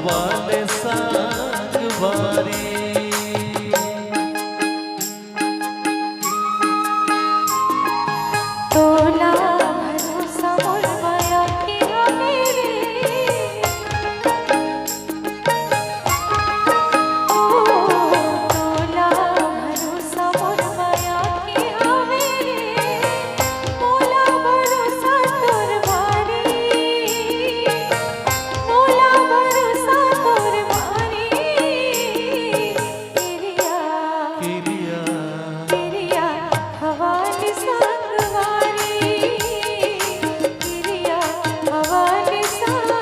हवाले संगवारी। तोला भरोसा मोर माया की मेरे, ओ तोला भरोसा मोर माया की मेरे, मोला भरोसा तोर भारी, मोला भरोसा तोर भारी। किरिया किरिया किरिया हवाले संगवारी, किरिया हवाले संगवारी।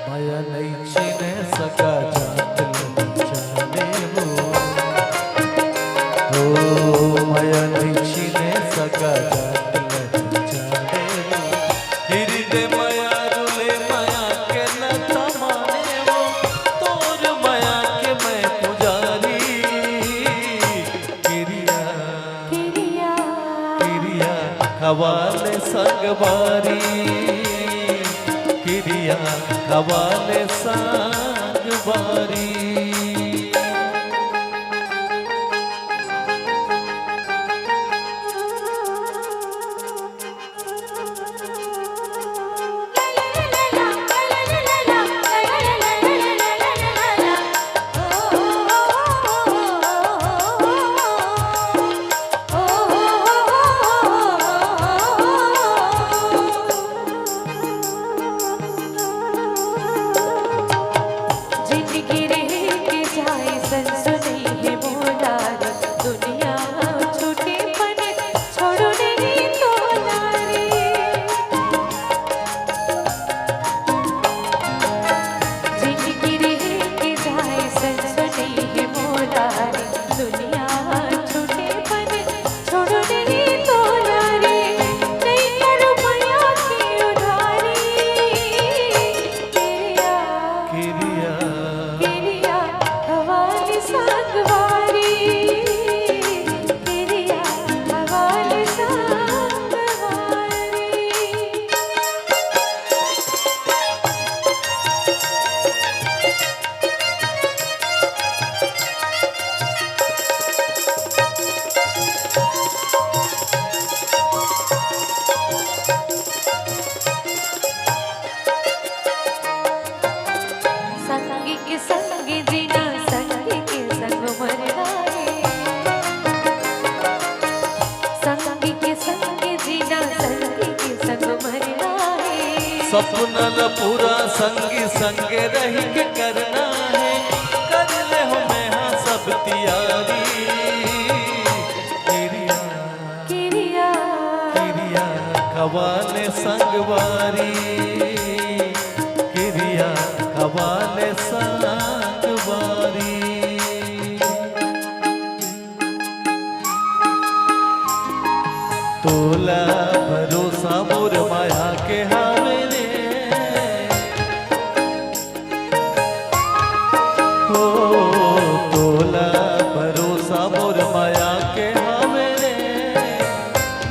माया नहीं छीने सका जात जाने वो, ओ माया नहीं छीने सका जात जाने वो। हृदय माया रुले माया के न तमाने वो, तोर माया के मैं पुजारी। किरिया किरिया किरिया हवाले संगवारी, किरिया हवाले संगवारी। जिंदगी रह के जाए सनसनी है मोला रे, दुनिया छूटे पर छोड़ो नहीं तोला रे। जिंदगी रह के जाए सनसनी है मोला रे, दुनिया छूटे पर छोड़ो नहीं तोला रे। नहीं करो माया की उधारी, किरिया किरिया किरिया हवाले संगवारी, किरिया हवाले संगवारी। संगी के संग जीना, संगी के संग मरना है। संगी के संग जीना, संगी के संग मरना है। सपनल पूरा संगी संगे रह के करना है, कर ले हो मैं हाँ सब तैयारी। किरिया किरिया किरिया हवाले संगवारी, किरिया हवाले संगवारी। तोला भरोसा मोर माया के हावेले, हो तोला भरोसा मोर माया के हावेले,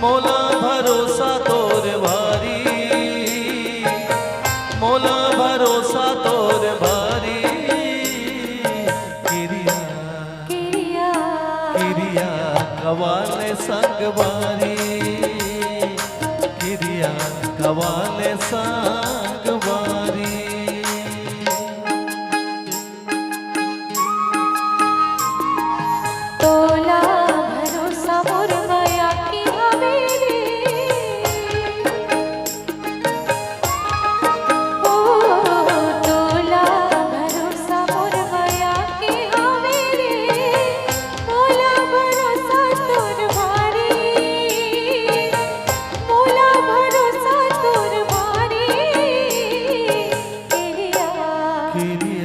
मोला भरोसा तोर भारी, मोला भरोसा तोर भारी। किरिया किरिया किरिया हवाले संगवारी, किरिया हवाले संगवारी। तोला भरोसा मोर माया की मेरे, ओ तोला भरोसा मोर माया की मेरे, मोला भरोसा तोर भारी, मोला भरोसा तोर भारी। किरिया